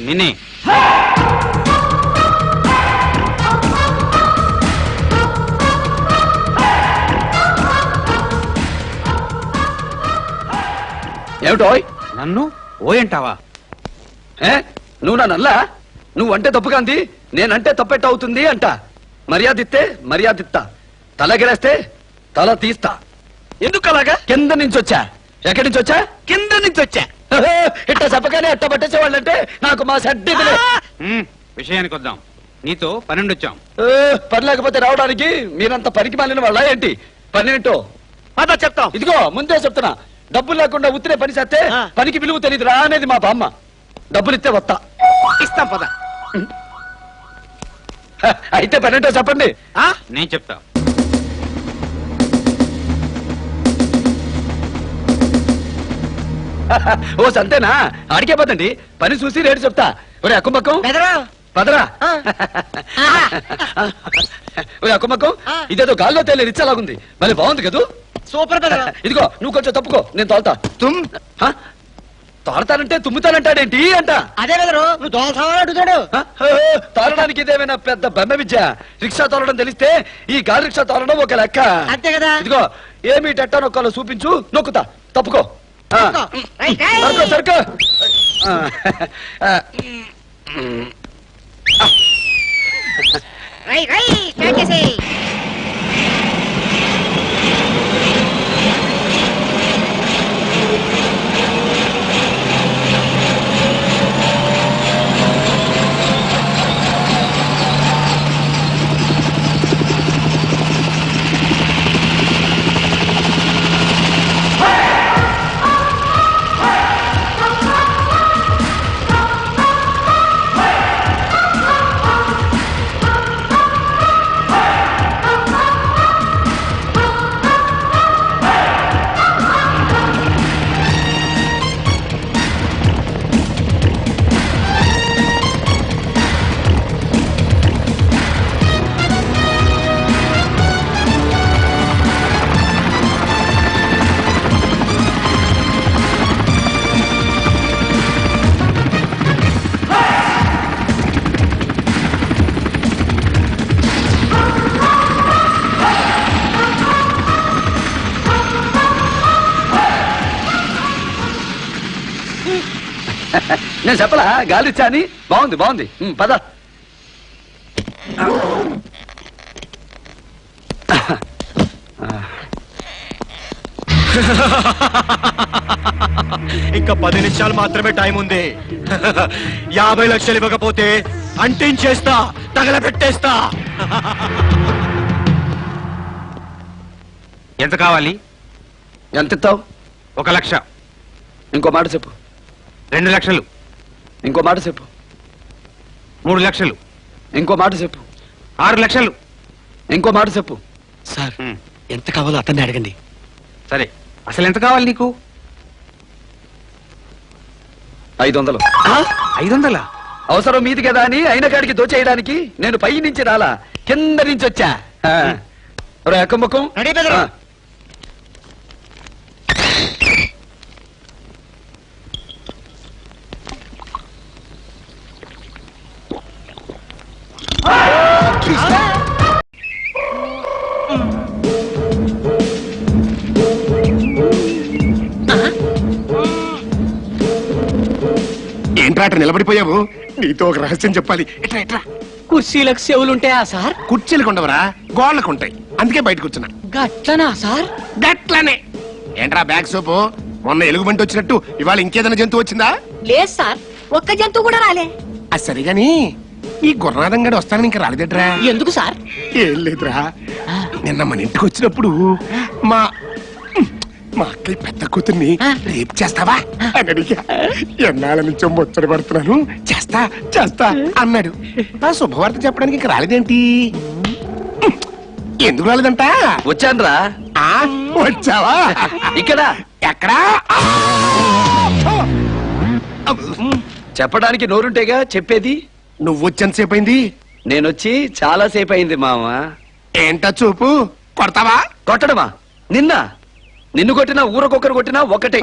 నిన్నే ఏమిటో నన్ను ఓయంటావా? నువ్వు నన్నల్లా? నువ్వంటే తప్పు కాంది, నేనంటే తప్పెట్ట అవుతుంది అంట. మర్యాద ఇస్తే మర్యాద ఇస్తా, తల గిరేస్తే తల తీస్తా. ఎందుకు అలాగా? కింద నుంచి వచ్చా. ఎక్కడి నుంచి వచ్చా? కింద నుంచి వచ్చా. ఇట్ట చెప్పగానే ఎట్ట పట్టేసేవాళ్ళంటే నాకు మా సడ్డి విషయానికి వద్దాం. నీతో పన్నెండు వచ్చాం. పని లేకపోతే రావడానికి మీరంత పనికి మాలిన వాళ్ళ ఏంటి? పని ఏంటో అదా చెప్తాం. ఇదిగో ముందే చెప్తున్నా, డబ్బులు లేకుండా ఉత్తినే పని చేస్తే పనికి విలువ తెలియదు రా అనేది మా బామ్మ. డబ్బులు ఇస్తే వస్తా. ఇస్తాం పద. అయితే పనేంటో చెప్పండి. నేను చెప్తా. ఓ సంతేనా? అడిగే పదండి, పని చూసి రేటు చెప్తా. ఒరే అక్కుమక్కం పదరా. ఒరే అక్కుమక్కం, ఇదేదో గాల్లో తేలే రిచ్చలాగుంది, మళ్ళీ బాగుంది కదూ? సూపర్ పెదరా. ఇదిగో నువ్వు కొంచెం తప్పుకో, నేను తోలుతా. తోడతానంటే తుమ్ముతానంటాడేంటి అంట. అదే బెదరు, నువ్వు దోల్తావని అడుగుతాడు. తోలడానికి ఇదేమైనా పెద్ద బెమ్మ విద్య? రిక్షా తోలడం తెలిస్తే ఈ గాలి రిక్షా తోలడం ఒక లెక్క. అంతే కదా. ఇదిగో ఏమి టెట్టా నొక్కాలో చూపించు, నొక్కుతా. తప్పుకో. సరుకు నేను చెప్పలా గాలి ఇచ్చా అని? బాగుంది బాగుంది, పద. ఇంకా 10 నిమిషాలు మాత్రమే టైం ఉంది. 50 లక్షలు ఇవ్వకపోతే అంటించేస్తా, తగలబెట్టేస్తా. ఎంత కావాలి? ఎంత ఇస్తావు? 1 లక్ష. ఇంకో మాట చెప్పు. 2 లక్షలు. ఇంకో మాట చెప్పు. 3 లక్షలు. ఇంకో మాట చెప్పు. 6 లక్షలు. ఇంకో మాట చెప్పు. సార్ ఎంత కావాలో అతన్ని అడగండి. సరే, అసలు ఎంత కావాలి నీకు? 500. 500? అవసరం మీది కదా అని అయిన కాడికి దోచేయడానికి నేను పై నుంచి రాలా, కింద నుంచి వచ్చా. అక్కమ్మకం రెడీ బెదరు. ఏంట్రా అట్లా నిలబడిపోయావు? నీతో ఒక రహస్యం చెప్పాలి. ఎట్రా ఎట్రా. కుర్చీలకు చెవులుంటాయా సార్? కుర్చీలకు ఉండవరా, గోళ్ళకు ఉంటాయి. అందుకే బయట కూర్చున్నా. గట్లనా సార్? గట్లనే. ఏంట్రా బ్యాగ్ సోపు? మొన్న ఎలుగుబంటి వచ్చినట్టు ఇవాళ ఇంకేదైనా జంతువు వచ్చిందా? లేదు సార్, ఒక్క జంతువు కూడా రాలే. అది సరిగాని ఈ గుర్రనాథం గడి వస్తానని ఇంకా రాలేదట్రా? ఎందుకు సార్? ఏం లేదురా, నిన్న మన ఇంటికి వచ్చినప్పుడు మా అక్కయ్య పెద్ద కూతుర్ని రేపు చేస్తావా అని అడిగా. ఎన్నాళ్ళ నుంచో ముచ్చట పడుతున్నాను, చేస్తా చేస్తా అన్నాడు. ఆ శుభవార్త చెప్పడానికి ఇంకా రాలేదేంటి? ఎందుకు రాలేదంట? వచ్చానురా. వచ్చావా? ఇక్కడ ఎక్కడా? చెప్పడానికి నోరుంటేగా చెప్పేది. నువ్వు వచ్చేంతసేపు అయింది? నేనొచ్చి చాలా సేపు అయింది మామ. ఏంటో చూపు. కొడతావా? కొట్టడమా? నిన్ను కొట్టినా ఊరకొక్కరు కొట్టినా ఒకటే.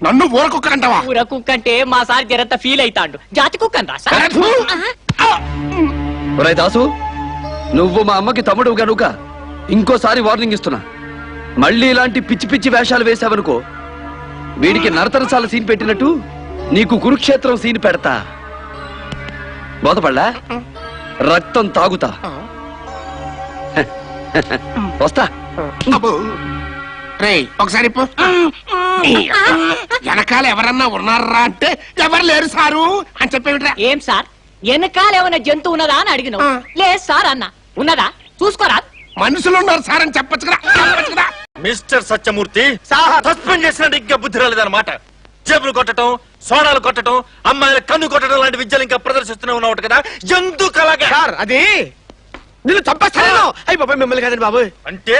నన్ను ఊరకుక్క అంటావా? ఊర కుక్క అంటే మా సార్ జరంత ఫీల్ అయితాండు. జాతి కుక్క రా సార్. ఒరేయ్ దాసు, నువ్వు మా అమ్మకి తమ్ముడు గనుక ఇంకోసారి వార్నింగ్ ఇస్తున్నా. మళ్ళీ ఇలాంటి పిచ్చి పిచ్చి వేషాలు వేసావనుకో, వీడికి నరతరసాల సీన్ పెట్టినట్టు నీకు కురుక్షేత్రం సీన్ పెడతా. బోధపడ్డా రక్తం తాగుతా. వస్తా. అబ్బో. రేయ్ ఒకసారి ఇప్పు. వెనకాల ఎవరన్నా ఉన్నారా అంటే ఎవరు లేరు సారు అని చెప్పేమిట్రా? ఏం సార్ వెనకాల ఏమైనా జంతువు ఉన్నదా అని అడిగినావు. ఆ. లేదు సార్ అన్న. ఉన్నదా చూసుకోరా. మనుషులు ఉన్నారు సార్ అని చెప్పొచ్చు కదా. మిస్టర్ సత్యమూర్తి సస్పెండ్ చేసిన ఇంకా బుద్ధి రాలేదన్నమాట. జేబులు కొట్టడం, సోడాలు కొట్టడం, అమ్మాయిల కన్ను కొట్టడం లాంటి విద్యలు ఇంకా ప్రదర్శిస్తూనే ఉన్నావు కదా. జంతు కలగా సార్ అది నిన్ను చంపేస్తాను. అయ్యి బాబాయ్ మిమ్మల్ని కాదండి బాబు. అంటే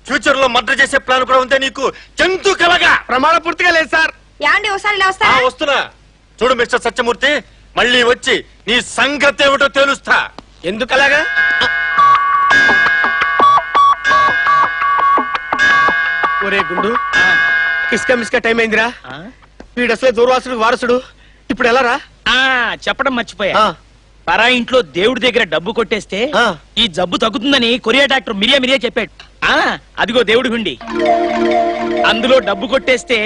ఫ్యూచర్ లో మర్డర్ చేసే ప్లాన్ కూడా ఉంటే నీకు జంతు కలగా. ప్రమాణ పూర్తిగా లేదు సార్. యాండి ఒకసారి ఇలా ఆ, వస్తారా? వస్తున్నా. చూడు మిస్టర్ సత్యమూర్తి, మళ్ళీ వచ్చి నీ సంగతి ఏమిటో తెలుస్తా. ఎందుకు అలాగా? ఒరే గుండు, కిస్క మిస్క టైం అయిందిరా. వీడు అసలే దూర్వాసుడు వారసుడు. ఇప్పుడు ఎలా రా? చెప్పడం మర్చిపోయా. ఆ. పరా ఇంట్లో దేవుడి దగ్గర డబ్బు కొట్టేస్తే ఆ. ఈ జబ్బు తగ్గుతుందని కొరియా డాక్టర్ మిరియా చెప్పాడు. అదిగో దేవుడి హుండి. అందులో డబ్బు కొట్టేస్తే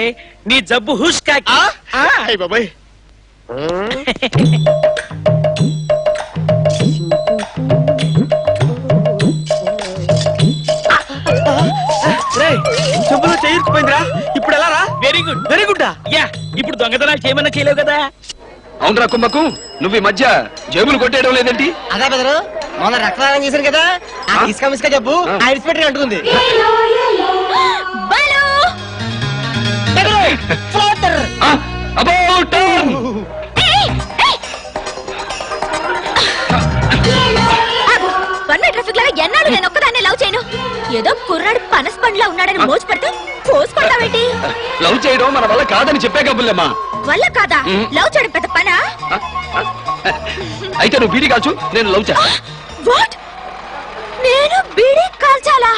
నీ జబ్బు హుష్ కాకి. అయ్యి బాబాయ్. చెప్పులో చేయిపోయిందిరా. ఇప్పుడు ఎలా రా? Very good. Very good. Yeah ఇప్పుడు దొంగతనాలు చేయమన్నా చేయలేవు కదా. అవునరా కుంభకు, నువ్వు ఈ మధ్య జేబులు కొట్టేయడం లేదేంటి? అదా బెదరు మొన్న రక్తదానం చేశారు కదా. ఆ ఇసుక మిసుక జబ్బు ఐరిస్ పెట్టి అంటుంది. బలు! ఆ, about time! ఏయ్! ఏయ్! ఆగు. వన్ వే ట్రాఫిక్ లో ఎన్నాళ్ళు నేను ఒక్కదాన్ని లవ్ చేయను. ఏదో కుర్రాడు పనస పండులా ఉన్నాడని మోజు పడుతూ పోస్ కొడతావేంటి? లవ్ చేయడం మన వల్ల కాదని చెప్పే కబుల్లమ్మా. వల్ల కాదా? ఉమ్. లవ్ చేయడం పెద్ద పనా? అయితే నువ్వు బీడీ కాల్చు, నేను లవ్ చేస్తా. వాట్? నేను బీడీ కాల్చాలా?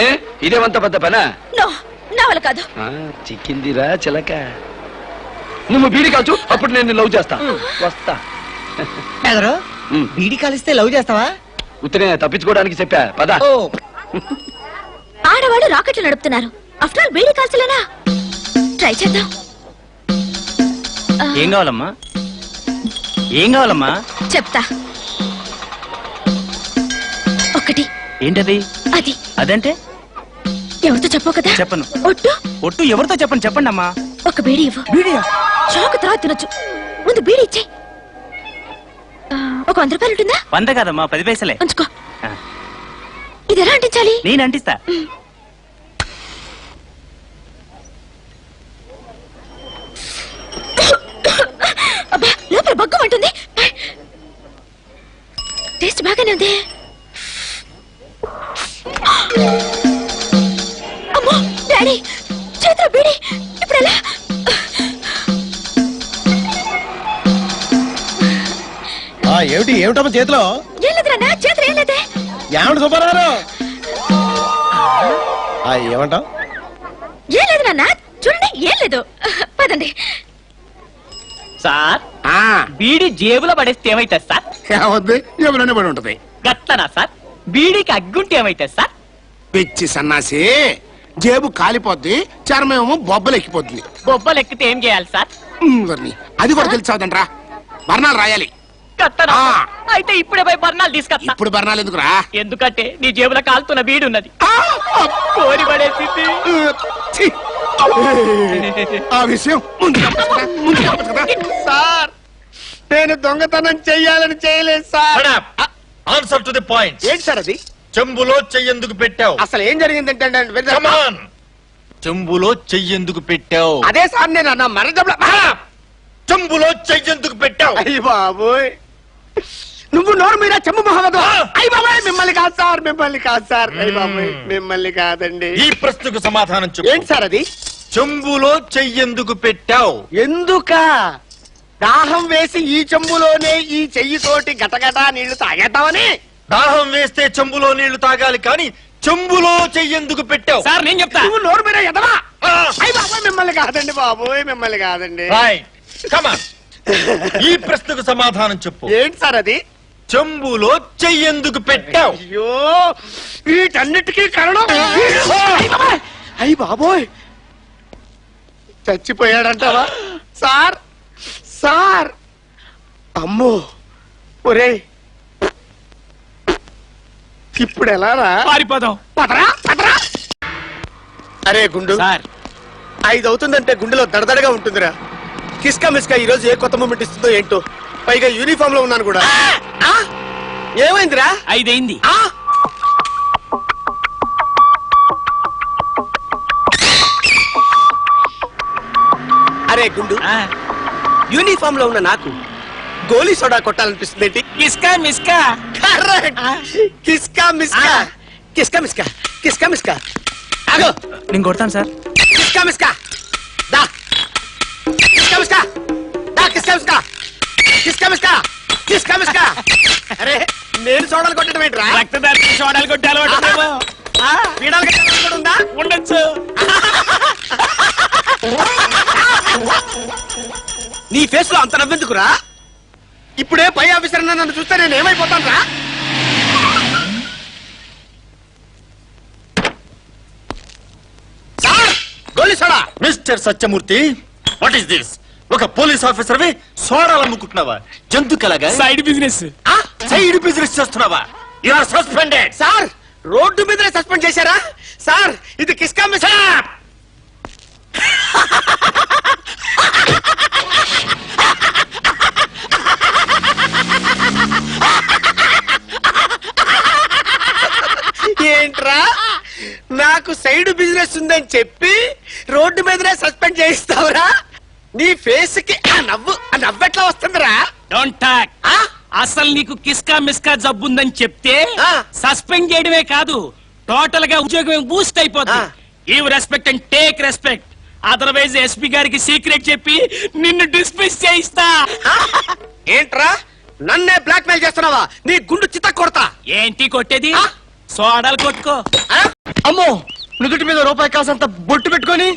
ఏ ఇదేమంత పెద్ద పనా? నో, నా వల్ల కాదు. చిక్కిందిరా చిలక. నువ్వు బీడీ కాల్చు, అప్పుడు నేను లవ్ చేస్తా. వస్తా. బెదరు ఉమ్. బీడి కలిస్తే లవ్ చేస్తావా? ఉత్తనే తప్పించుకోవడానికి చెప్పా పద. ఓ ఆడవాళ్ళు రాకెట్లు నడుపుతున్నారు. ఆఫ్టర్ ఆల్ బీడీ కాల్చలేనా? ట్రై చేద్దాం. ఏం కావాలమ్మా? ఏం కావాలమ్మా? చెప్తా. ఒకటి. ఏంటది? అది అదంటే ఎవరితో చెప్పవు కదా? చెప్పను. ఒట్టు. ఒట్టు ఎవరితో చెప్పండి. చెప్పండి అమ్మా. ఒక బీడీ ఇవ్వు. బీడియా? షాక్ తర్వాత తినొచ్చు. ముందు బీడీ ఇచ్చే. ఒక 100 రూపాయలు ఉంటుందా? 100 కాదమ్మా, 10 పైసలే. ఉంచుకో. ఆ. ఇది ఎలా అంటించాలి? నేను అంటిస్తా. అబ్బా, లోపల బగ్గం అంటుంది. టేస్ట్ బాగానే ఉంది. అమ్మో డాడీ, చేతిలో బీడీ. ఇప్పుడు ఎలా? ఏమిటమ్మా చేతిలో? ఏం లేదురా, చేతిలో ఏం లేదే. ఏమంట సూపర్ ఏమంటావు? ఏం లేదు నాన్న, చూడండి ఏం లేదు. పదండి. సార్ ఆ, బీడి జేబులో పడేస్తే ఏమైతుంది సార్? ఏమవుద్ది? ఎవరైనా పడి ఉంటది. గట్టనా సార్? బీడీకి అగ్గుంటే ఏమైతుంది సార్? పిచ్చి సన్నాసి, జేబు కాలిపోద్ది, చర్మేమో బొబ్బలు ఎక్కిపోద్ది. బొబ్బలు ఎక్కితే ఏం చేయాలి సార్? అది కూడా తెలిసావుదంట్రా. బర్ణాలు రాయాలి. గట్టనా? ఆ. అయితే ఇప్పుడే పోయి బర్ణాలు తీసుకొస్తా. ఇప్పుడు బర్ణాలు ఎందుకురా? ఎందుకంటే నీ జేబులో కాలుతున్న బీడి ఉన్నది. కోరి పడేసింది. ఛీ! ఆ విషయం ముందు చెప్పొచ్చు కదా, ముందు చెప్పొచ్చు కదా. సార్ నేను దొంగతనం చెయ్యాలని చేయలేదు sir. Answer to the point. ఏంటి సార్ అది? చెంబులో చెయ్యెందుకు పెట్టావు? అసలు ఏం జరిగిందంటే Come on. చెంబులో చెయ్యెందుకు పెట్టావు? అదే సార్ నేను అన్న మరదబల. చెంబులో చెయ్యెందుకు పెట్టావు? అయ్యి బాబోయ్, నువ్వు నోరు మీద చెంబు మహమ్మద్. అయ్యి బాబాయ్ మిమ్మల్ని కాదు సార్, మిమ్మల్ని కాదు సార్. అయ్యి బాబాయ్ మిమ్మల్ని కాదండి. ఈ ప్రశ్నకు సమాధానం చెప్పు. ఏంటి సార్ అది? చెంబులో చెయ్యెందుకు పెట్టావు? ఎందుక? దాహం వేసి ఈ చెంబులోనే ఈ చెయ్యితోటి గటగటా నీళ్లు తాగేద్దామని. దాహం వేస్తే చెంబులో నీళ్లు తాగాలి కానీ చెంబులో చెయ్యేందుకు పెట్టావు? సార్ నేను చెప్తా. నువ్వు నోరు మీద ఎదవా ఆ, అయ్యి బాబోయ్ మిమ్మల్ని కాదండి బాబోయ్ మిమ్మల్ని కాదండి right. Come on. ఈ ప్రశ్నకు సమాధానం చెప్పు. ఏంటి సార్ అది చెంబులో చెయ్యేందుకు పెట్టావు? అయ్యో వీటన్నిటికీ కారణం అయ్యి బాబోయ్ చచ్చిపోయాడంటావా సార్ సార్ అమ్మో ఒరేయ్ ఇప్పుడు ఎలా రా పారిపోదాం. పదరా పదరా అరే గుండు సార్ 5 అవుతుందంటే గుండెలో దడదడగా ఉంటుందిరా కిస్కా మిస్కా ఈ రోజు ఏ కొత్త మూమెంట్ ఇస్తుందో ఏంటో పైగా యూనిఫామ్ లో ఉన్నాను కూడా ఆ? ఏమైందిరా 5 అయింది. ఆ? అరే గుండు ఆ, యూనిఫామ్ లో ఉన్న నాకు గోలీ సోడా కొట్టాలనిపిస్తుంది ఏంటి కిస్కా మిస్కా. కరెక్ట్ కిస్కా మిస్కా ఆ. కిస్కా మిస్కా కిస్కా మిస్కా ఆగో నేను కొడతాను సార్. కిస్కా మిస్కా దా కిస్కా మిస్కా దా కిస్కా మిస్కా కిస్కా మిస్కా కిస్కా మిస్కా అరే నేను సోడాలు కొట్టడం ఏంట్రా రక్తదారి చూడాలి కొట్టే అలవాటు ఉందేమో. ఆ, వీడాలు కట్టడం కూడా ఉందా ఉండొచ్చు. నీ ఫేస్ లో అంత నవ్వెందుకురా ఇప్పుడే పై ఆఫీసర్ నన్ను చూస్తే నేను ఏమైపోతాను రా sir goli soda mister Satyamurthy, what is this? ఒక పోలీస్ ఆఫీసర్ సోడాలు అమ్ముకుంటున్నావా? జంతుకలాగా సైడ్ బిజినెస్. సైడ్ బిజినెస్ చేస్తున్నావా? You are suspended. Sir road మీదనే సస్పెండ్ చేశారా సార్ ఇది కిస్కా మిస్కా ఏంట్రా నాకు సైడ్ బిజినెస్ ఉందని చెప్పి రోడ్డు మీదనే సస్పెండ్ చేయిస్తావురా నీ ఫేస్ కి ఆ నవ్వెట్లా వస్తుందిరా డోంట్ టాక్. ఆ? అసలు నీకు కిస్కా మిస్కా జబ్బుందని చెప్తే ఆ. సస్పెండ్ చేయడమే కాదు టోటల్ గా ఉద్యోగం బూస్ట్ అయిపోతుంది. ఆ. Give respect and take respect. Otherwise SP గారికి సీక్రెట్ చెప్పి నిన్ను డిస్మిస్ చేయిస్తా. ఏంట్రా నన్నే బ్లాక్ మెయిల్ చేస్తున్నావా నీ గుండు చిత్త కొడతా ఏంటి కొట్టేది? ఆ. సోడాలు కొట్టుకో. అమ్మో నుదుటి మీద రూపాయి కాసంత బొట్టు పెట్టుకొని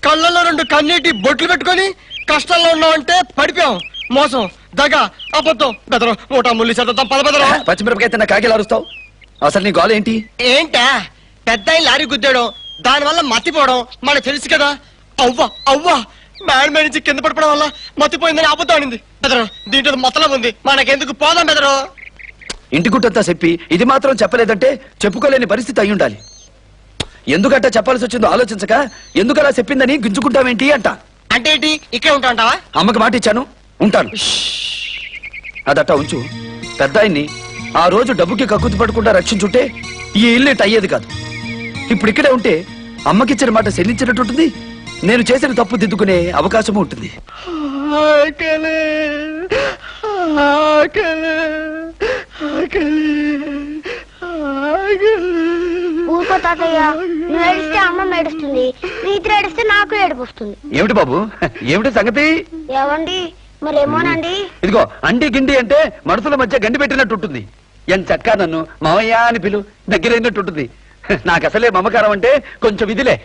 కళ్ళల్లో 2 కన్నీటి బొట్లు పెట్టుకొని కష్టాల్లో ఉన్నావంటే పడిపోయాం మోసం దగ అబద్ధం బెదరం మూటా ముల్లి చదువుతాం పద బెదరం పచ్చిమిరపకాయ తిన్న కాకి అరుస్తావు. అసలు నీ గోల ఏంటి? ఏంటా పెద్ద లారీ గుద్దాడు దానివల్ల మతిపోవడం మనకు తెలుసు కదా అవ్వా అవ్వా మేడ మీద నుంచి కింద పడిపోవడం వల్ల మతిపోయిందని అబద్ధం అనింది బెదరం దీంట్లో మొత్తం ఉంది మనకెందుకు పోదాం బెదరం ఇంటి గుట్టంతా చెప్పి ఇది మాత్రం చెప్పలేదంటే చెప్పుకోలేని పరిస్థితి అయి ఉండాలి. ఎందుకంటే చెప్పాల్సి వచ్చిందో ఆలోచించక ఎందుకలా చెప్పిందని గింజుకుంటావేంటి అంట. అంటే ఏంటి ఇక్కడే ఉంటా అంటావా అమ్మకి మాట ఇచ్చాను, ఉంటాను. అదట్టా ఉంచు. పెద్ద ఆయన్ని ఆ రోజు డబ్బుకి కక్కుతు పడకుండా రక్షించుంటే ఈ ఇల్లు ఇట్ట అయ్యేది కాదు. ఇప్పుడు ఇక్కడే ఉంటే అమ్మకిచ్చిన మాట చెల్లించినట్టుంటుంది, నేను చేసిన తప్పు దిద్దుకునే అవకాశము ఉంటుంది. ఊరుకో తాతయ్య నువ్వు ఏడిస్తే అమ్మ ఏడుస్తుంది నీతి ఏడిస్తే నాకు ఏడుపు వస్తుంది ఏమిటి బాబు, ఏమిటి సంగతి? ఏవండి మరేమోనండి ఇదిగో అండి గిండి అంటే మనుషుల మధ్య గండి పెట్టినట్టు ఉంటుంది. ఎంత చక్కా నన్ను మావయ్య అని పిలు దగ్గరైనట్టు ఉంటుంది. నాకు అసలే మమకారం అంటే కొంచెం ఇదిలే.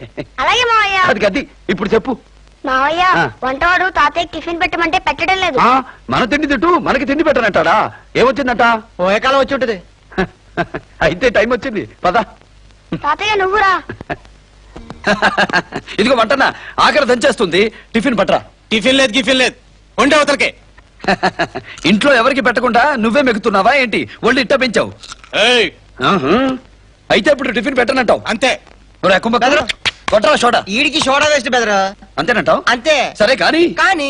అలాగే మావయ్య అది గది. ఇప్పుడు చెప్పు. మావయ్య ఆ. వంటవాడు తాతయ్య టిఫిన్ పెట్టమంటే పెట్టడం లేదు ఆ మన తిండి తిట్టు మనకి తిండి పెట్టనంటాడా? ఏమొచ్చిందట? ఓ ఏకాలం వచ్చి ఉంటది అయితే టైం వచ్చింది, పద. తాతయ్య నువ్వురా ఇదిగో వంటనా ఆఖరి దంచేస్తుంది, టిఫిన్ పట్రా. టిఫిన్ లేదు గిఫిన్ లేదు ఉండే అవతలకే ఇంట్లో ఎవరికి పెట్టకుండా నువ్వే మెగుతున్నావా ఏంటి? ఒళ్ళు ఇట్ట పెంచావు. ఆహా. అయితే ఇప్పుడు టిఫిన్ పెట్టనంటావు అంతే ఒరే కుంభ కొట్టరా షోడా. ఈడికి సోడా వేస్ట్ బెదరా అంతేనంటావు? అంతే సరే కానీ కానీ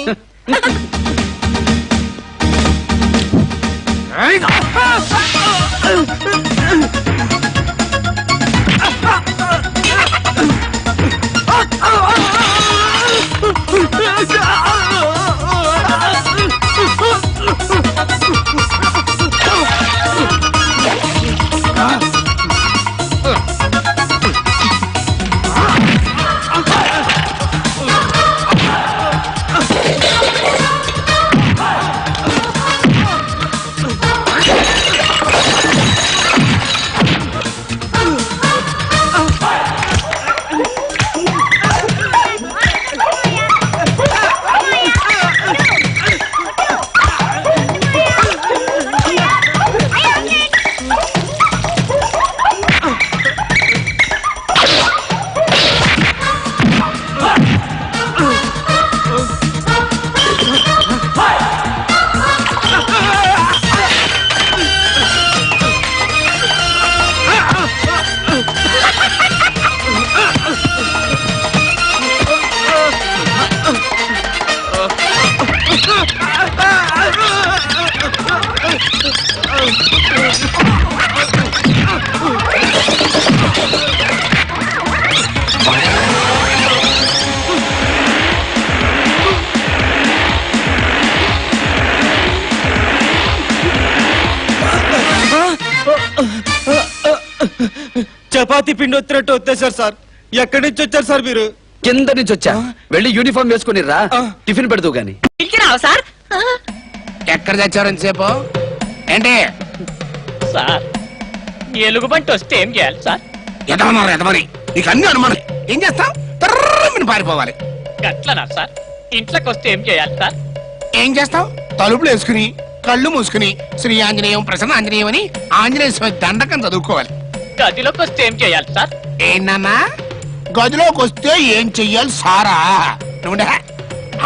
చపాతీ పిండి వచ్చినట్టు వచ్చేసారు సార్. ఎక్కడి నుంచి వచ్చారు సార్ మీరు? కింద నుంచి వచ్చా. వెళ్ళి యూనిఫామ్ వేసుకుని రా, టిఫిన్ పెడదు గాని. పిలిచినావా సార్? ఎక్కడ తెచ్చారు ఎంతసేపు? ఏంటి సార్ ఎలుగుబంటి వస్తే ఏం చేయాలి సార్? ఎదవన్నారు ఎదవని, నీకు అన్ని అనుమానం. ఏం చేస్తావు? తర్రమని పారిపోవాలి. గట్లనా సార్? ఇంట్లోకి వస్తే ఏం చేయాలి సార్? ఏం చేస్తావు? తలుపులు వేసుకుని కళ్ళు మూసుకుని శ్రీ ఆంజనేయం ప్రసన్న ఆంజనేయం అని ఆంజనేయ స్వామి దండకం చదువుకోవాలి. గదిలోకి వస్తే ఏం చేయాలి సార్? ఏంటన్నా గదిలోకి వస్తే ఏం చెయ్యాలి సారా? నువ్వు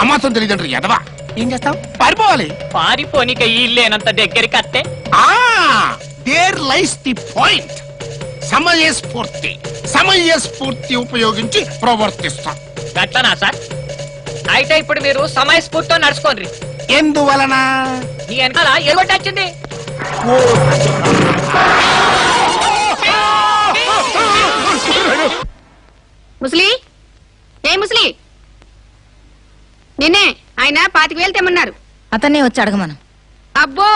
అమ్మాసం తెలియదంటారు ఎదవా. ఏం చేస్తావు? పారిపోవాలి. పారిపోనిక ఇల్లేనంత దగ్గరికి అత్తే దేర్ లైస్ ది పాయింట్. సమయస్ఫూర్తి ఉపయోగించి ప్రవర్తిస్తాం. గట్లనా సార్? అయితే ఇప్పుడు మీరు సమయస్ఫూర్తితో నడుచుకోండి. ఎందువలన? నీ వెనకాల ఎగొట్టొచ్చింది. ముసలి ఏ ముసలి నిన్నే ఆయన 25,000 తెమ్మన్నారు. అతన్నే వచ్చి అడగమను. అబ్బో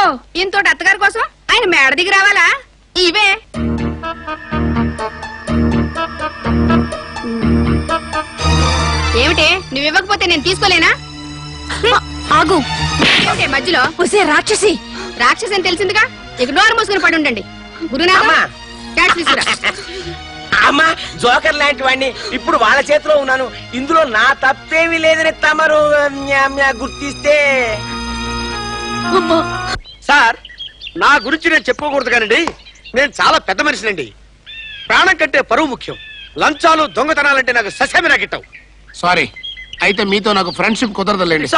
ఇంతోటి అత్తగారి కోసం ఆయన మేడ దిగి రావాలా? ఇవే ఏమిటే నువ్వు ఇవ్వకపోతే నేను తీసుకోలేనా? ఆగు. ఏమిటే మధ్యలో? ఒసే రాక్షసి! రాక్షసి అని తెలిసిందిగా, ఇక నోరు మూసుకుని పడి ఉండండి. గురునాథ క్యాష్ తీసుకురా. అమ్మా జోకర్ లాంటి వాడిని ఇప్పుడు వాళ్ళ చేతిలో ఉన్నాను. ఇందులో నా తప్పేమీ లేదని తమరు గుర్తిస్తే. సార్, నా గురించి నేను చెప్పుకోకూడదు కానండి, నేను చాలా పెద్ద మనిషినండి. ప్రాణం కంటే పరువు ముఖ్యం. లంచాలు దొంగతనాలంటే నాకు ససేమిరా గిట్టవు. సారీ, అయితే మీతో నాకు ఫ్రెండ్షిప్ కుదరదులేండి.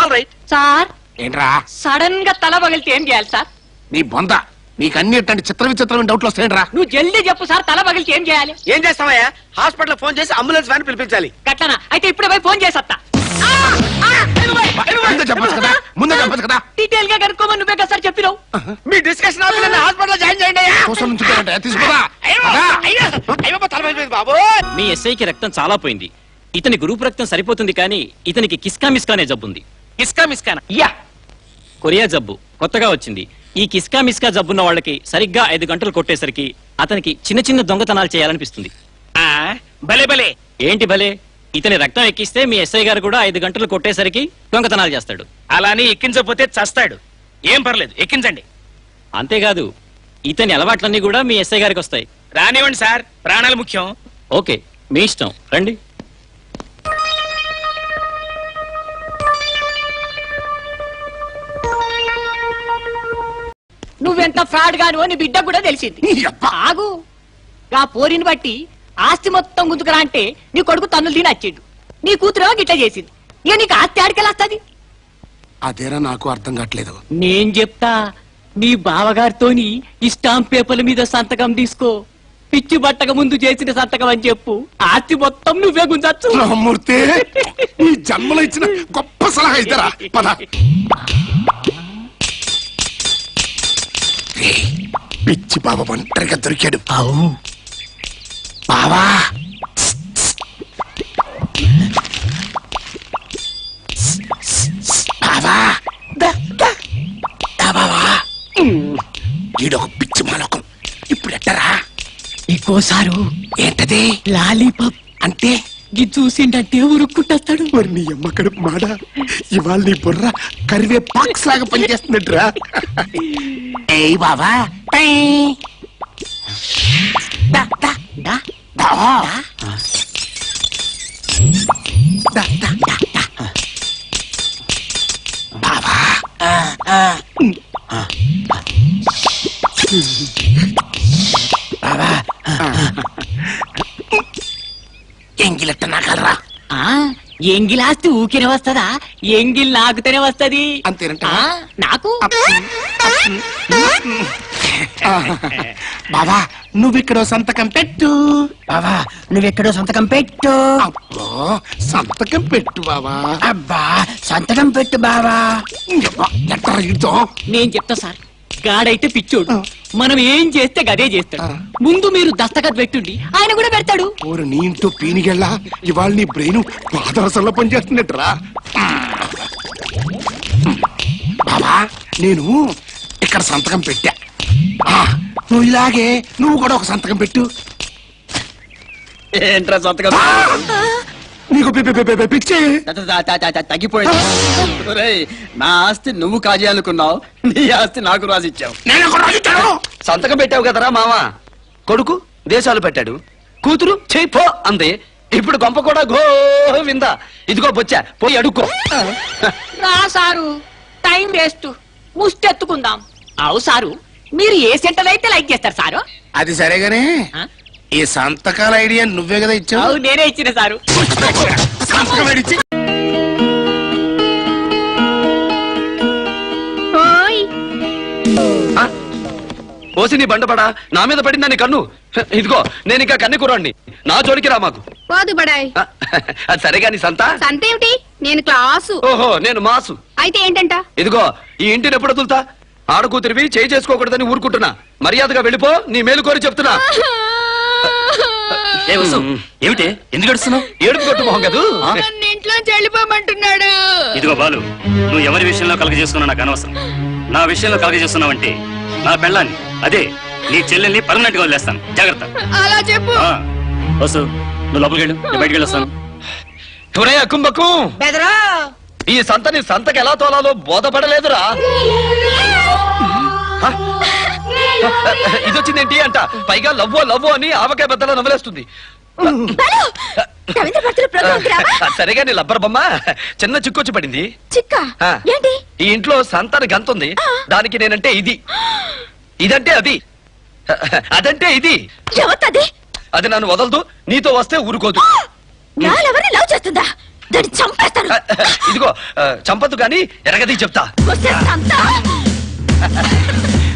సార్ ఏంట్రా సడన్ గా తల పగిలితే ఏం చేయాలి సార్? నీ బొంద, నీకు అన్ని ఇట్లాంటి చిత్ర విచిత్రమైన డౌట్లు వస్తాయంట్రా. నువ్వు జల్దీ చెప్పు సార్, తల పగిలితే ఏం చేయాలి? ఏం చేస్తావయ్యా? హాస్పిటల్ ఫోన్ చేసి అంబులెన్స్ వ్యాన్ పిలిపించాలి. గట్లనా? అయితే ఇప్పుడే పోయి ఫోన్ చేసత్తా. ముందే చెప్పొచ్చు కదా, ముందే చెప్పొచ్చు కదా. డీటెయిల్ గా కనుక్కోమని నువ్వే కదా సార్ చెప్పినావు. మీ డిస్కషన్ ఆపి హాస్పిటల్ జాయిన్ చేయండి. కోసం నుంచి తీసుకోదా. బాబు, మీ ఎస్ఐకి రక్తం చాలా పోయింది. ఇతని గ్రూప్ రక్తం సరిపోతుంది, కానీ ఇతనికి కిస్కా మిస్కా అనే జబ్బుంది. కిస్కా మిస్కానా? యా, కొరియా జబ్బు కొత్తగా వచ్చింది. ఈ కిస్కా మిస్కా జబ్బున్న వాళ్ళకి సరిగ్గా 5 గంటలు కొట్టేసరికి అతనికి చిన్న చిన్న దొంగతనాలు చేయాలనిపిస్తుంది. భలే భలే. ఏంటి భలే? ఇతని రక్తం ఎక్కిస్తే మీ ఎస్ఐ గారు కూడా 5 గంటలు కొట్టేసరికి దొంగతనాలు చేస్తాడు. అలాని ఎక్కించకపోతే చస్తాడు. ఏం పర్లేదు, ఎక్కించండి. అంతేకాదు, ఇతని అలవాట్లన్నీ కూడా మీ ఎస్ఐ గారికి వస్తాయి. రానివ్వండి సార్, ప్రాణాలు ముఖ్యం. ఓకే, మీ ఇష్టం, రండి. నువ్వెంత ఫ్రాడ్ గాను నీ బిడ్డ కూడా తెలిసింది. ఆగు, ఆ పోరిని బట్టి ఆస్తి మొత్తం గుంతుకురా అంటే నీ కొడుకు తన్నులు తిని వచ్చిండు. నీ కూతురు గిట్ల చేసింది. ఇక నీకు ఆస్తి ఆడికెళ్ళొస్తుంది. అదేరా నాకు అర్థం కావట్లేదు. నేను చెప్తా, నీ బావగారితోని ఈ స్టాంప్ పేపర్ల మీద సంతకం తీసుకో. పిచ్చి బట్టక ముందు చేసిన సంతకం అని చెప్పు. ఆస్తి మొత్తం నువ్వే గుంజచ్చు. రామ్మూర్తి, ఈ జన్మలో ఇచ్చిన గొప్ప సలహా ఇద్దరా. పద. పిచ్చి బాబా ఒంటరిగా దొరికాడు. బావా, బావా, బావా, ఈడొక పిచ్చి మాలోకం. ఇప్పుడు ఎట్టరా? ఇంకోసారు ఏంటది? లాలీపాప్ అంటే ఇది చూసిండంటే ఉరుక్కుంటాడు. మరి నీ అమ్మ కడుపు మాడ, ఇవాళ నీ బుర్ర కరివే పాక్స్ లాగా పనిచేస్తున్నట్టురా. ఏయ్ బావా, పై. దా, దా, దా, దా. దా, దా, దా, దా. బావా, బావా, ఎంగిలెట్ట నాకల్రా. ఎంగిల్ ఆస్తి ఊకినే వస్తదా? ఎంగిల్ నాకుతేనే వస్తది. అంతేనంట. నాకు బావా, నువ్విక్కడో సంతకం పెట్టు. బావా నువ్వెక్కడో సంతకం పెట్టు. అబ్బో, సంతకం పెట్టు బావా. అబ్బా సంతకం పెట్టు బావా. ఎట్లా ఇద్దాం? నేను చెప్తా సార్, గాడైతే పిచ్చోడు. మనం ఏం చేస్తే గదే చేస్తాడు. ముందు మీరు దస్తఖత్ పెట్టుండి, ఆయన కూడా పెడతాడు. ఓరు నీ ఇంట్లో పీనిగెళ్ళా, ఇవాళ నీ బ్రెయిన్ పాదరసంలో పనిచేస్తున్నట్టురా. బావా, నేను ఇక్కడ సంతకం పెట్టా. నువ్వు ఇలాగే నువ్వు కూడా ఒక సంతకం పెట్టు. ఏంట్రా సంతకం నీకు పిచ్చి తగ్గిపోయింది ఒరేయ్, నా ఆస్తి నువ్వు కాజేయాలనుకున్నావు, నీ ఆస్తి నాకు రాసిచ్చావు. నేను ఒక రాజు ఇచ్చాను. సంతకం పెట్టావు కదరా మామ. కొడుకు దేశాలు పెట్టాడు, కూతురు చెయ్యి పో అంది. ఇప్పుడు గొంప కూడా గోవిందా. ఇదిగో బొచ్చా, పోయి అడుక్కో. రా సారు, టైం వేస్ట్, ముష్టెత్తుకుందాం. అవు సారు, మీరు ఏ సెంటర్ అయితే లైక్ చేస్తారు సారు? అది సరేగానే ఆ? ఈ సంతకాల ఐడియా నువ్వే కదా ఇచ్చావు. అవు నేనే ఇచ్చిన సారు. సంతకం ఏడిచ్చి ఓయ్ ఆ? పోసి నీ బండపడా, నా మీద పడిందా నీ కన్ను? ఇదిగో నేను ఇంకా కన్నె కుర్రాడిని, నా జోలికి రా మాకు. పోదు బడాయ్. ఆ, అది సరేగా నీ సంత. సంతేమిటి? నేను క్లాసు. ఓహో, నేను మాసు. అయితే ఏంటంట? ఇదిగో ఈ ఇంటిని ఎప్పుడు వదులుతా? ఆడకూతురివి చేయి చేసుకోకూడదని ఊరుకుంటున్నా. మర్యాదగా వెళ్ళిపో, నీ మేలు కోరి చెప్తున్నా. ఏమిటి ఎందుకు గడుస్తున్నావు? ఏడుపు కొట్టు మొహం కదూ. నన్ను ఇంట్లో చెల్లిపోమంటున్నాడు. ఇదిగో బాలు, నువ్వు ఎవరి విషయంలో కలగ చేసుకున్నా నాకు అనవసరం. నా విషయంలో కలగ చేస్తున్నావంటే నా పెళ్ళాన్ని, అదే నీ చెల్లెల్ని పర్మనెంట్ గా వదిలేస్తాను. జాగ్రత్త. అలా చెప్పు. వసు, నువ్వు లోపలికి వెళ్ళు, నేను బయటికి వెళ్ళొస్తాను. తురే అక్కుంబక్కు, బెదరా ఈ సంతని సంతకి ఎలా తోలాలో బోధపడలేదురా. హ? ఇదొచ్చిందేంటి అంట, పైగా లవ్వో లవ్వో అని ఆవకాయ బద్దలా నవ్వులేస్తుంది. రవీంద్ర భర్తల ప్రోగ్రామ్ రావా? సరిగా నీ లబ్బర్ బొమ్మ చిన్న చిక్కొచ్చి పడింది. చిక్క ఆ. ఏంటి? ఈ ఇంట్లో సంతని గంతుంది, దానికి నేనంటే ఇది, ఇదంటే అది, అదంటే ఇది. ఎవతది? అది నన్ను వదలదు, నీతో వస్తే ఊరుకోదు. నాలెవరిని లవ్ చేస్తుందా? దాన్ని చంపేస్తాను. ఇదిగో చంపదు గాని ఎరగది చెప్తా. వస్తే సంత.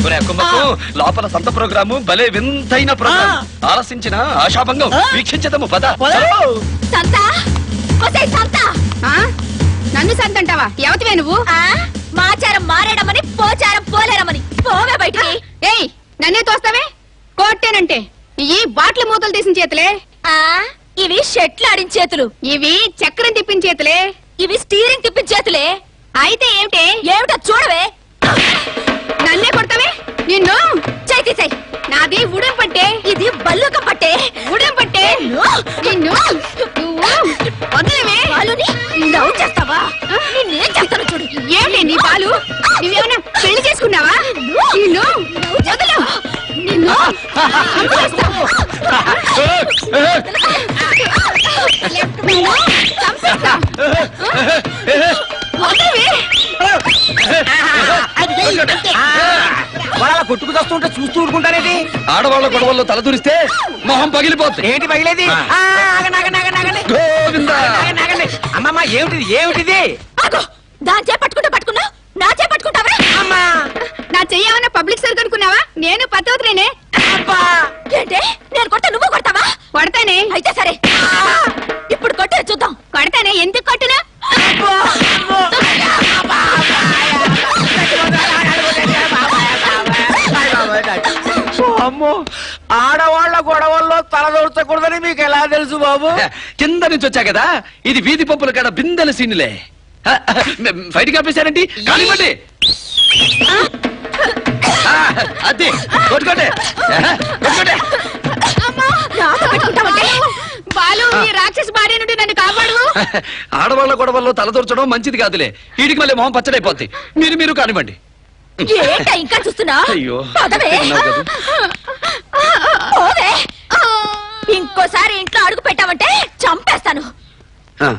ఒరే అక్కుమ్మకు, లోపల సంత ప్రోగ్రాము భలే వింతైన ప్రోగ్రాం. ఆలసించిన ఆశాభంగం వీక్షించదము పద. సంత, వస్తే సంత. ఆ? నన్ను సంత అంటావా? ఎవతివే నువ్వు? ఆ? మాచారం మారేడమని, పోచారం పోలేరమని. పోవే బయటికి. ఏయ్, నన్నే తోస్తావే? కోట్టేనంటే ఈ బాట్ల మూతలు తీసిన చేతులే. ఆ? ఇవి షెట్లు ఆడిన చేతులు. ఇవి చక్రం తిప్పిన చేతులే. ఇవి స్టీరింగ్ తిప్పిన చేతులే. అయితే ఏమిటే? ఏమిటో చూడవే. నన్నే కొడతావే? నిన్ను చేయి తీసేయ్. నాది ఉడెం పట్టే. ఇది బల్లుక పట్టే. ఉడెం పట్టే. నిన్ను నువ్వు వదిలేవే. వాళ్ళని లవ్ చేస్తావా? నిన్నేం చేస్తానో చూడు. ఏమిటి నీ పాలు? నువ్వేమన్నా పెళ్లి చేసుకున్నావా? నిన్ను వదలు. నిన్ను చంపేస్తా. నిన్ను చంపేస్తా. వదలవే. వాళ్ళ కొట్టుకు వస్తుంటే చూస్తూ ఊరుకుంటారేంటి? ఆడవాళ్ళ గొడవల్లో తలదూరిస్తే మొహం పగిలిపోతుంది. ఏంటి పగిలేది? గోవిందా. అమ్మమ్మ, ఏమిటిది ఏమిటిది? ఆగు. దాని చేపట్టుకుంటే పట్టుకున్నా, నా చేపట్టుకుంటావా? అమ్మా, నా చెయ్యేమన్నా పబ్లిక్ సర్క్ అనుకున్నావా? నేను పతవతనేనే. ఏంటే, నేను కొట్ట నువ్వు కొడతావా? కొడతానే. అయితే సరే, ఇప్పుడు కొట్టే చూద్దాం. కొడతానే. ఎందుకు కొట్టునా? అమ్మో, ఆడవాళ్ల గొడవల్లో తలదొరచకూడదని మీకు ఎలా తెలుసు బాబు? కింద నుంచి వచ్చా కదా, ఇది వీధి పంపుల కాడ బిందెల సీన్లే. బయటికి ఆపేశారండి, కానివ్వండి. అదే కొట్టుకోండి, కొట్టుకోండి. నాతో పెట్టుకుంటావంటే? బాలు, ఈ రాక్షసి భార్య నుండి నన్ను కాపాడు. ఆడవాళ్ళ గొడవల్లో తలదూర్చడం మంచిది కాదులే, వీడికి మళ్ళీ మొహం పచ్చడైపోద్ది. మీరు కానివ్వండి. ఏంటా ఇంకా చూస్తున్నా? అయ్యో, పదవే. తిన్నావు కదా. పోవే. ఇంకోసారి ఇంట్లో అడుగు పెట్టావంటే చంపేస్తాను. ఆ.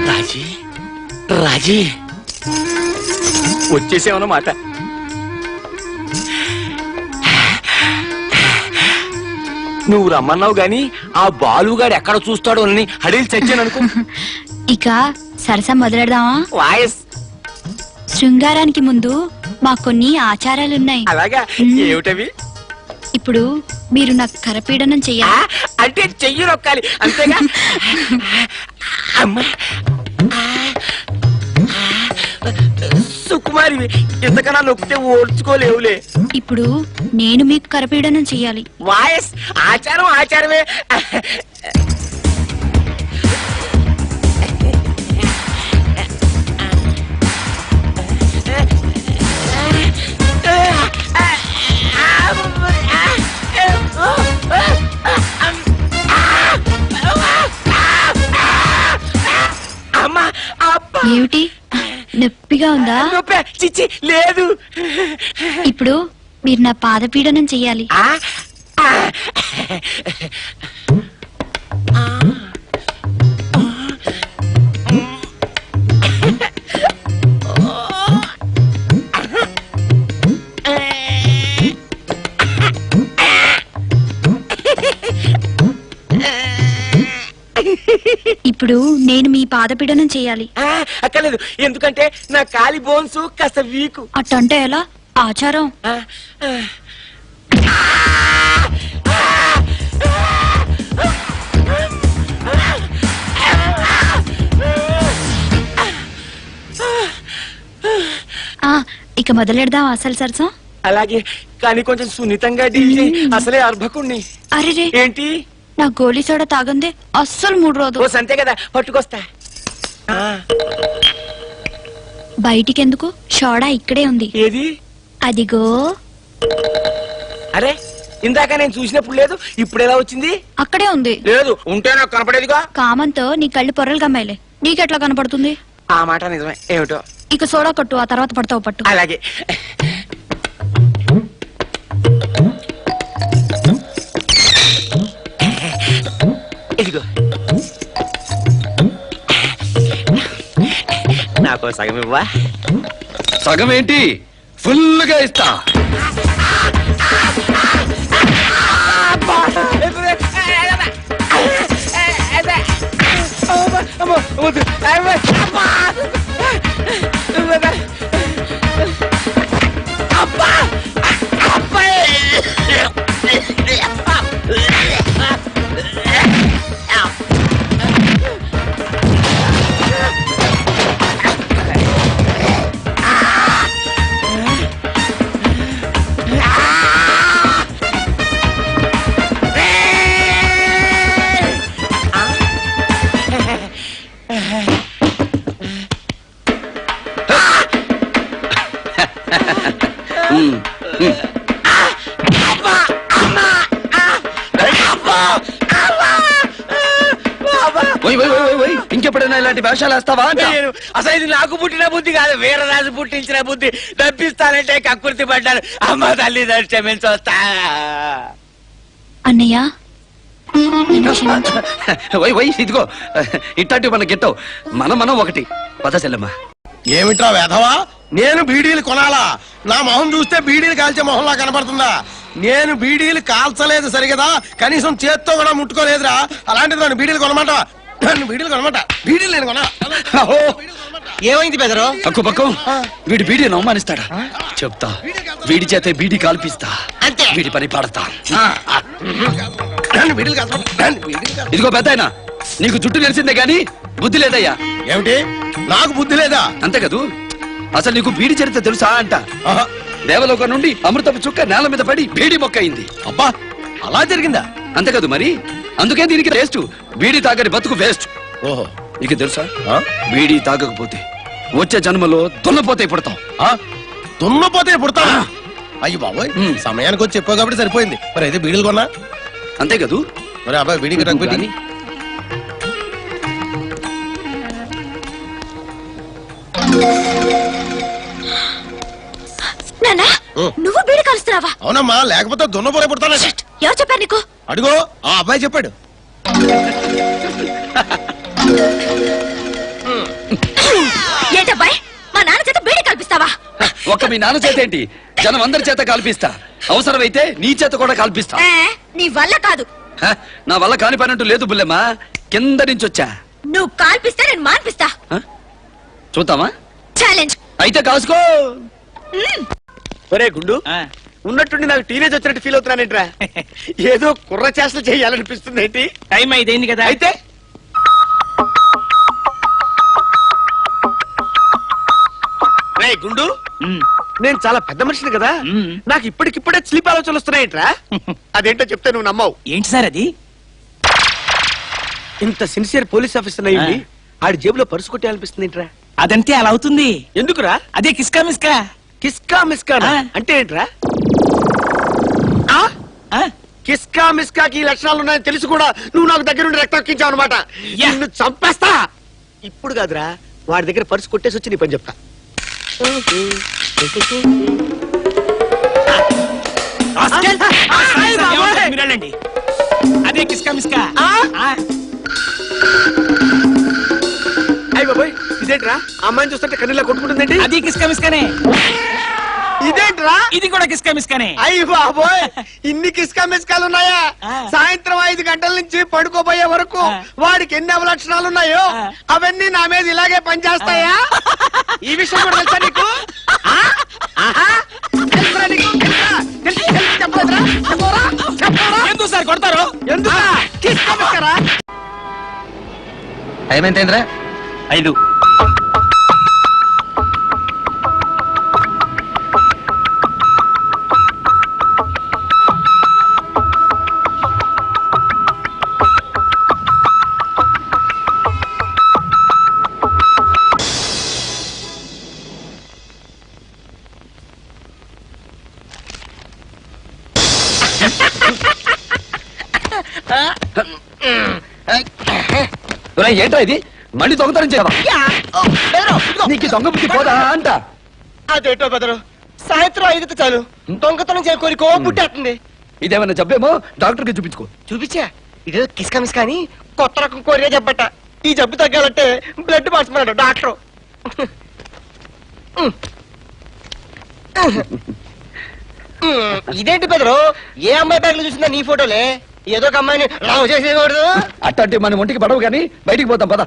రాజీ, రాజీ వచ్చేసేమన్నమాట. నువ్వు రమ్మన్నావు గాని ఆ బాలుగాడు ఎక్కడ చూస్తాడో అని హడీలు చచ్చాను అనుకో. ఇక సరసా మొదలెడదామా? వాయస్ శృంగారానికి ముందు మా కొన్ని ఆచారాలున్నాయి. అలాగా? ఏమిటవి? ఇప్పుడు మీరు నాకు కరపీడనం చెయ్యాలి. అంటే చెయ్యి నొక్కాలి అంతేగా? అమ్మా, సుకుమారి, ఇంతకన్నా నొక్కితే ఓడ్చుకోలేవులే. ఇప్పుడు నేను మీకు కరపీడనం చెయ్యాలి. వాయస్ ఆచారం ఆచారమే. ఏమిటి నొప్పిగా ఉందా? నొప్పే చిచ్చి లేదు. ఇప్పుడు మీరు నా పాదపీడనం చెయ్యాలి. ఆ? ఆ. ఇప్పుడు నేను మీ పాదపీడనం చెయ్యాలి. అక్కర్లేదు, ఎందుకంటే నా కాలి బోన్స్ కాస్త వీకు. అట్టంటే ఎలా? ఆచారం. ఆ, ఇక మొదలెడదాం అసలు సరసం. అలాగే, కానీ కొంచెం సున్నితంగా డీల్ చేయి. అసలే అర్భకుణ్ణి. అరే ఏంటి? నా గోలీ సోడా తాగందే అస్సలు మూడు రోజు. ఓ సంతే కదా, పట్టుకొస్తా. బయటికెందుకు? సోడా ఇక్కడే ఉంది. ఏది? అదిగో. అరే, ఇందాక నేను చూసినప్పుడు లేదు, ఇప్పుడు ఎలా వచ్చింది? అక్కడే ఉంది. లేదు, ఉంటే నాకు కనపడేదిగా. కామంతో నీ కళ్ళు పొరలు గమ్మాయిలే, నీకెట్లా కనపడుతుంది? ఆ మాట నిజమే. ఏమిటో. ఇక సోడా కొట్టు, ఆ తర్వాత పడతావు పట్టు. అలాగే. ఇదిగో, నాకు సగం ఇవ్వా? సగం ఏంటి, ఫుల్ గా ఇస్తా. ఇంకెప్పుడైనా ఇలాంటి వేషాలు వేస్తావా? అసలు ఇది నాకు పుట్టిన బుద్ధి కాదు, వీరరాజు పుట్టించిన బుద్ధి. తప్పిస్తానంటే కక్కుర్తి పడ్డాను. అమ్మ తల్లి క్షమించొస్తా. అన్నయ్య నన్ను క్షమించు. ఇదిగో ఇట్లాంటివి మన గిట్టవు. మనం ఒకటి పద చెల్లెమ్మా. ఏమిట్రా వేధవా, నేను బీడీలు కొనాలా? నా మొహం చూస్తే బీడీలు కాల్చే మొహంలా కనపడుతుందా? నేను బీడీలు కాల్చలేదు సరిగదా, కనీసం చేత్తో కూడా ముట్టుకోలేదురా. అలాంటిది నన్ను బీడీలు కొనమాట, నన్ను బీడీలు కొనమాట. బీడీలు నేను కొనా. ఏమైంది బెదరు? పక్కు పక్కు వీడి బీడీని అవమానిస్తాడా? చెప్తా, వీడి చేతే బీడీ కాల్పిస్తా, వీడి పని పాడతా. నన్ను బీడీలు కాల్చమాట, నన్ను బీడీలు కాల్చ. ఇదిగో పెద్దాయనా, నీకు జుట్టు తెలిసిందే గాని బుద్ధి లేదయ్యా. ఏమిటి, నాకు బుద్ధి లేదా? అంతే కదూ. అసలు నీకు బీడి చరిత్ర తెలుసా అంట? ఆహా. దేవలోకం నుండి అమృతపు చుక్క నేల మీద పడి బీడి మొక్క అయింది. అబ్బా, అలా జరిగిందా? అంతే కదూ మరి. అందుకే దీనికి వేస్ట్, బీడి తాగని బతుకు వేస్ట్. ఓహో, నీకు తెలుసా? ఆ? బీడి తాగకపోతే వచ్చే జన్మలో దున్నపోతే పుడతాం. ఆ? దున్నపోతే పుడతా? అయ్యి బాబోయ్, సమయానికి వచ్చి చెప్పావు కాబట్టి సరిపోయింది. మరి అయితే బీడీలు కొన్నా? అంతే కదూ. మరి అబ్బాయి బీడీకి రగ్గుపెట్టి. నాన్నా, నువ్వు బీడి కలుస్తున్నావా? అవునమ్మా, లేకపోతే దున్నపోతే పుడతానే. ఎవరు చెప్పారు నీకు? అడుగో, ఆ అబ్బాయి చెప్పాడు. ఏంటబ్బాయి, మా నాన్న చేత బీడి కల్పిస్తావా? ఒక్క మీ నాన్న చేత ఏంటి, జనం అందరి చేత కాల్పిస్తా. అవసరమైతే నీ చేత కూడా కాల్పిస్తా. నీ వల్ల కాదు. నా వల్ల కాని పని అంటూ లేదు బుల్లెమ్మా, కింద నుంచి వచ్చా. నువ్వు కాల్పిస్తే నేను మాన్పిస్తా. చూద్దామా? ఛాలెంజ్ అయితే కాసుకో. ఒరే గుండు, ఉన్నట్టుండి నాకు టీనేజ్ వచ్చినట్టు ఫీల్ అవుతున్నానేంట్రా? ఏదో కుర్ర చేష్టలు చేయాలనిపిస్తుంది. ఏంటి, టైం అయిపోయింది కదా. అయితే రే గుండు, నేను చాలా పెద్ద మనిషిని కదా, నాకు ఇప్పటికిప్పుడే స్లీప్ ఆలోచనలు వస్తున్నాయేంట్రా? అదేంటో చెప్తే నువ్వు నమ్మవు. ఏంటి సార్ అది? ఇంత సిన్సియర్ పోలీస్ ఆఫీసర్ అయ్యింది, ఆడి జేబులో పరుసు కొట్టేయాలనిపిస్తుంది ఏంట్రా? అదంతే అలా అవుతుంది. ఎందుకురా? అదే కిస్కా మిస్కా. కిస్కా మిస్కా అంటే ఏంట్రా? కిస్కా మిస్కాకి ఈ లక్షణాలు ఉన్నాయని తెలిసి కూడా నువ్వు నాకు దగ్గర నుండి రక్తం ఎక్కించావు అనమాట. నిన్ను చంపేస్తా. ఇప్పుడు కాదురా, వాడి దగ్గర పర్సు కొట్టేసి వచ్చి నీ పని చెప్తా. అదే కిస్కా మిస్కా. అయ్య బాబోయ్, ఇదేంట్రా అమ్మాయిని చూస్తుంటే కన్నీలా కొట్టుకుంటుందండి? అది కిస్కా మిస్కానే. ఇదేంట్రా? ఇది కూడా కిస్కా మిస్కానే. అయ్య బాబోయ్, ఇన్ని కిస్కా మిస్కాలు ఉన్నాయా? సాయంత్రం 5 గంటల నుంచి పడుకోబోయే వరకు వాడికి ఎన్ని అవలక్షణాలు ఉన్నాయో అవన్నీ నా మీద ఇలాగే పనిచేస్తాయా? ఈ విషయం కూడా తెలుసా నీకు? తెలుసురా నీకు? చెప్పలేదురా? చెప్పరా? చెప్పరా? ఎందుకు సార్ కొడతారు? ఎందుకా? కిస్కా మిస్కారా? టైం ఎంతైందిరా? 5. ఏంట్రా ఇది? మళ్ళీ దొంగతనం చేయవా? నీకు దొంగ బుద్ధి పోదా అంట. అదేటో బెదరు, సాయంత్రం 5 చాలు దొంగతనం చేయ కోరికో పుట్టేస్తుంది. ఇదేమన్నా జబ్బేమో డాక్టర్కి చూపించుకో. చూపించా, ఇదేదో కిస్కా మిస్కా అని కొత్త రకం కోరిక జబ్బట. ఈ జబ్బు తగ్గాలంటే బ్లడ్ మార్చమన్నాడు డాక్టర్. ఇదేంటి బెదరు, ఏ అమ్మాయి బ్యాగ్ లో చూసిందా నీ ఫోటోలే? ఏదో ఒక అమ్మాయిని లవ్ చేసేయకూడదు. అట్టంటే మన ఒంటికి పడవు కానీ బయటికి పోతాం పద.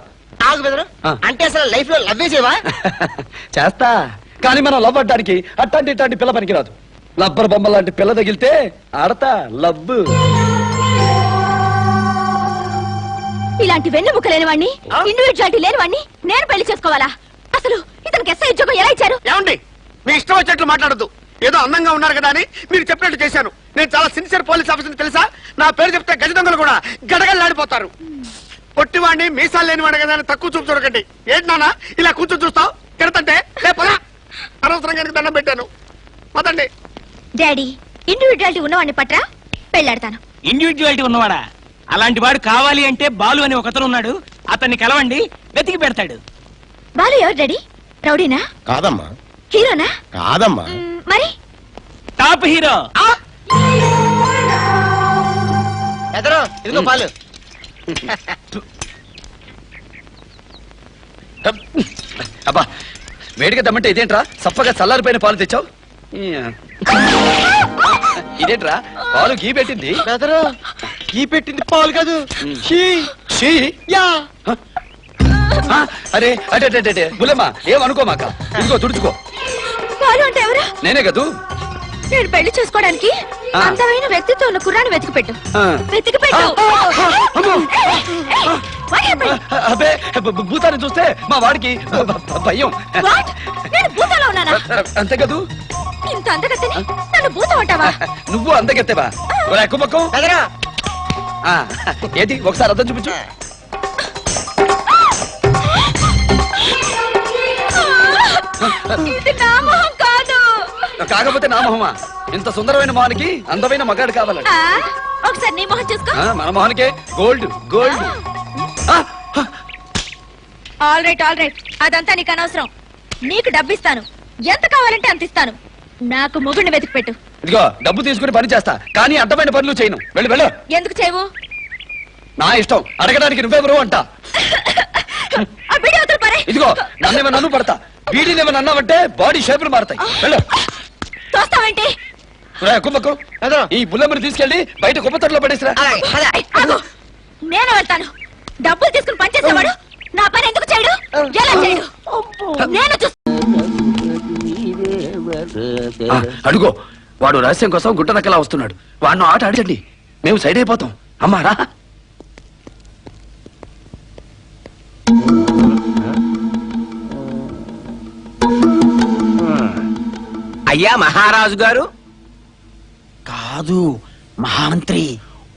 ఆగు బెదరు, అంటే అసలు లైఫ్ లో లవ్ చేసేవా? చేస్తా, కానీ మనం లవ్ అడ్డానికి అట్టాంటి ఇట్లాంటి పిల్ల పనికిరాదు. లబ్బర్ బొమ్మ లాంటి పిల్ల తగిలితే ఆడతా లవ్. ఇలాంటి వెన్నెముక లేని వాణ్ణి, ఇండివిజువాలిటీ లేని వాణ్ణి నేను పెళ్లి చేసుకోవాలా? అసలు ఇతనికి ఎస్ఐ ఉద్యోగం ఎలా ఇచ్చారు? ఏమండి, మీ ఇష్టం వచ్చేట్లు మాట్లాడద్దు. ఏదో అందంగా ఉన్నారు కదా అని మీరు చెప్పినట్టు చేశాను. నేను చాలా సిన్సియర్ పోలీస్ ఆఫీసర్ తెలుసా? నా పేరు చెప్తే గజ దొంగలు కూడా గడగల్లాడిపోతారు. పొట్టివాడిని మీసాలు లేనివాడు కదా అని తక్కువ చూపు చూడకండి. ఏంటి నాన్న ఇలా కూర్చొని చూస్తావు? తిడతంటే లేపదా? అనవసరంగా దండం పెట్టాను. పదండి. డాడీ, ఇండివిజువాలిటీ ఉన్నవాడిని పట్రా, పెళ్ళాడతాను. ఇండివిజువాలిటీ ఉన్నవాడా? అలాంటి వాడు కావాలి అంటే బాలు అని ఒకతను ఉన్నాడు, అతన్ని కలవండి, వెతికి పెడతాడు. బాలు ఎవరు డాడీ? రౌడీనా? కాదమ్మా. హీరోనా? కాదమ్మా. మరి టాప్ హీరో. ఇదిగో పాలు. అబ్బా, వేడిగా దమ్మంటే ఇదేంట్రా? సప్పగా చల్లారిపోయిన పాలు తెచ్చావు. ఇదేంట్రా పాలు గీ పెట్టింది? బెదరు, ఈ పెట్టింది పాలు కాదు, షీ. యా. అరే అటే అటే బుల్లమ్మా, ఏమనుకోమాక. ఇదిగో తుడుచుకో. బాలు అంటే ఎవరు? నేనే కదూ. నేను పెళ్లి చేసుకోవడానికి అందమైన వ్యక్తితో ఉన్న కుర్రాన్ని వెతికి పెట్టు. వెతికి పెట్టు. అబ్బే, భూతాన్ని చూస్తే మా వాడికి భయం. నేను భూతంలో ఉన్నానా? అంతే కదూ. ఇంత అందగత్తని నన్ను భూతం అంటావా? నువ్వు అందగత్తెవా? ఎక్కువ పక్కం. ఏంటి ఒకసారి అర్థం చూపించు. ఇది నా మొహం కాదు. కాకపోతే నా మొహమా? ఇంత సుందరమైన మొహానికి అందమైన మగాడు కావాలండి. ఒకసారి నీ మొహం చూసుకో. మన మొహానికే గోల్డ్ గోల్డ్. ఆల్ రైట్ అదంతా నీకు అనవసరం. నీకు డబ్బిస్తాను, ఎంత కావాలంటే అంత ఇస్తాను. నాకు మొగుడిని వెతికి పెట్టు. ఇదిగో డబ్బు తీసుకుని పని చేస్తా, కానీ అడ్డమైన పనులు చేయను. వెళ్ళు వెళ్ళు. ఎందుకు చేయవు? నా ఇష్టం. అడగడానికి నువ్వెవరు అంట. ఇదిగో నన్ను పడతా. వీడినేమన్నా అన్నావంటే బాడీ షేపులు మారుతాయి. వెళ్ళు. చూస్తావేంటి? కుమ్మకు ఈ బుల్లమ్మని తీసుకెళ్లి బయట కుమ్మతట్లో పడేసిరా. నేను వెళ్తాను. డబ్బులు తీసుకుని పనిచేసేవాడు నా పని ఎందుకు చేయడు? ఎలా చేయడు? నేను అడుగో, వాడు రహస్యం కోసం గుట్ట నక్కలా వస్తున్నాడు. వాడిని ఆట ఆడండి, మేము సైడ్ అయిపోతాం. అమ్మారా అయ్యా మహారాజు గారు. కాదు, మహామంత్రి.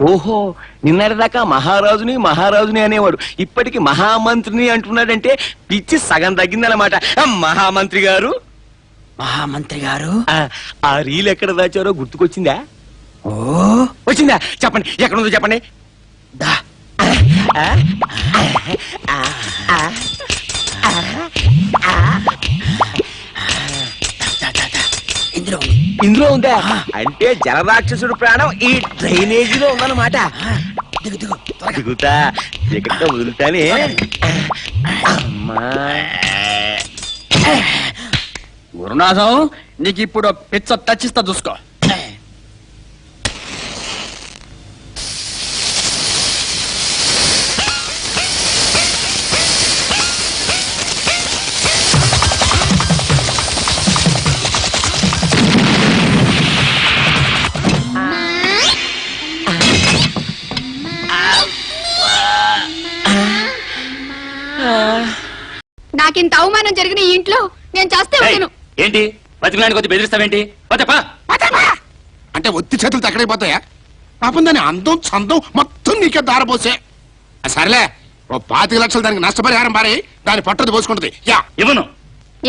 ఓహో, నిన్నటిదాకా మహారాజుని అనేవాడు, ఇప్పటికి మహామంత్రిని అంటున్నాడంటే పిచ్చి సగం తగ్గిందన్నమాట. మహామంత్రి గారు ఆ రీల్ ఎక్కడ దాచారో గుర్తుకొచ్చిందా? ఓ వచ్చిందా? చెప్పండి, ఎక్కడుందో చెప్పండి. దా ఉందా అంటే జలరాక్షసుడు ప్రాణం ఈ డ్రైనేజీలో ఉందన్నమాట దిగుతా ఎక్కడ వదులుతానే అమ్మా గురునాథం నీకు ఇప్పుడు పిచ్చ టచ్చిస్తా చూసుకో. నాకింత అవమానం జరిగిన ఈ ఇంట్లో నేను చేస్తే ఏయ్, ఉంటాను. ఏంటి బతికినానికి కొద్ది బెదిరిస్తావేంటి పదపా. అంటే ఒత్తి చేతులు తక్కడైపోతాయా పాపం దాని అందం చందం మొత్తం నీకే దారపోసే సరేలే ఓ 25 లక్షలు దానికి నష్టపరిహారం పారి దాని పట్టది పోసుకుంటది యా ఇవ్వను.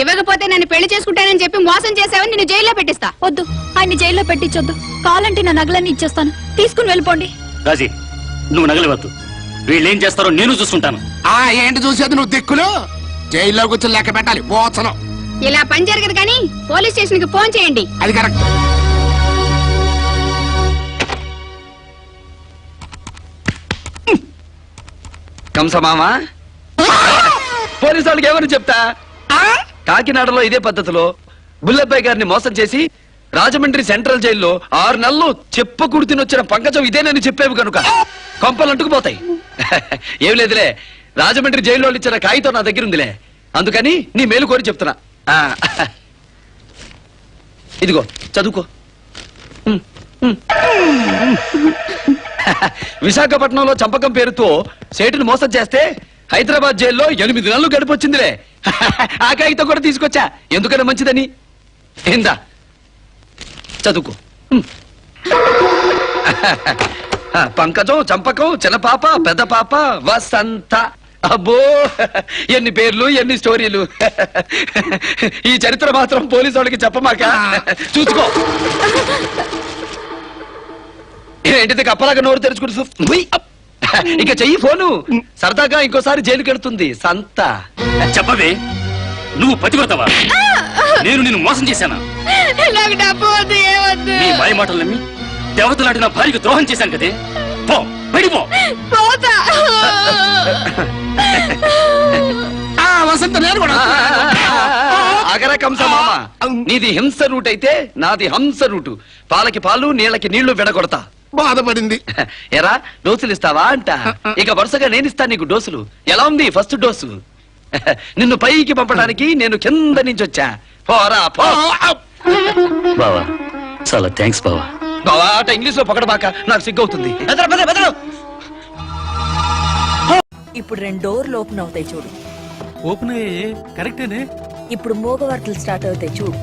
ఇవ్వకపోతే నన్ను పెళ్లి చేసుకుంటానని చెప్పి మోసం చేసావని నిన్ను జైల్లో పెట్టిస్తా. వద్దు, ఆయన్ని జైల్లో పెట్టించొద్దు. కావాలంటే నా నగలన్నీ ఇచ్చేస్తాను, తీసుకుని వెళ్ళిపోండి. రాజీ నువ్వు నగలివద్దు. వీళ్ళు ఏం చేస్తారో నేను చూసుకుంటాను. ఏంటి చూసేది నువ్వు దిక్కులు జైల్లో కూర్చొని లెక్క పెట్టాలి పోచనం ఇలా పని జరగదు కానీ పోలీస్ స్టేషన్ కి ఫోన్ చేయండి. అది కరెక్ట్ కంసమామా పోలీసు వాళ్ళకి ఏమని చెప్తా? కాకినాడలో ఇదే పద్ధతిలో బుల్లబ్బాయి గారిని మోసం చేసి రాజమండ్రి సెంట్రల్ జైల్లో 6 నెలలు చెప్పకూడు తినొచ్చిన పంకజం ఇదేనని చెప్పేవి కనుక కొంపలు అంటుకుపోతాయి. ఏం లేదులే, రాజమండ్రి జైల్లో ఇచ్చిన కాగితం నా దగ్గర ఉందిలే, అందుకని నీ మేలు కోరి చెప్తున్నా. ఇదిగో చదువుకో. విశాఖపట్నంలో చంపకం పేరుతో సేటును మోసం చేస్తే హైదరాబాద్ జైల్లో 8 నెలలు గడిపొచ్చిందిలే. ఆ కాగితం కూడా తీసుకొచ్చా, ఎందుకని మంచిదని. ఏందా చదువుకో. పంకజం, చంపకం, చిన్న పాప, పెద్ద పాప, వసంత. అబ్బో ఎన్ని పేర్లు, ఎన్ని స్టోరీలు. ఈ చరిత్ర మాత్రం పోలీసు వాళ్ళకి చెప్పమాక. చూసుకో. ఏంటిది కప్పలాగా నోరు తెరుచుకుంటూ ఇక చెయ్యి ఫోను. సరదాగా ఇంకోసారి జైలుకి వెళ్తుంది సంత. చెప్పవే, నువ్వు పతివ్రతవా? నేను నిన్ను మోసం చేశానా? నాకు డబ్బు వద్దు, ఏమొద్దు. నీ మాయ మాటలు నమ్మి దేవతలాంటి నా భార్యకు ద్రోహం చేశాను కదే. పో, వెళ్ళిపో. పోతా. వసంత నేను కూడా ఆగరా కంస మామ, నీది హింస రూట్ అయితే నాది హంస రూటు. పాలకి పాలు, నీళ్ళకి నీళ్లు విడగొడతా. బాధపడింది. ఎరా డోసులు ఇస్తావా అంట. ఇక వరుసగా నేనిస్తా నీకు డోసులు. ఎలా ఉంది ఫస్ట్ డోసు? నిన్ను పైకి పంపడానికి నేను కింద నుంచి వచ్చా. పోరా పో. బావా చాలా థ్యాంక్స్ బావా. బావా అట ఇంగ్లీష్ లో పొగడబాక, నాకు సిగ్గవుతుంది. ఇప్పుడు 2 డోర్లు ఓపెన్ అవుతాయి చూడు. ఓపెన్ అయ్యే కరెక్టేనే. ఇప్పుడు మోగ వార్తలు స్టార్ట్ అవుతాయి చూడు.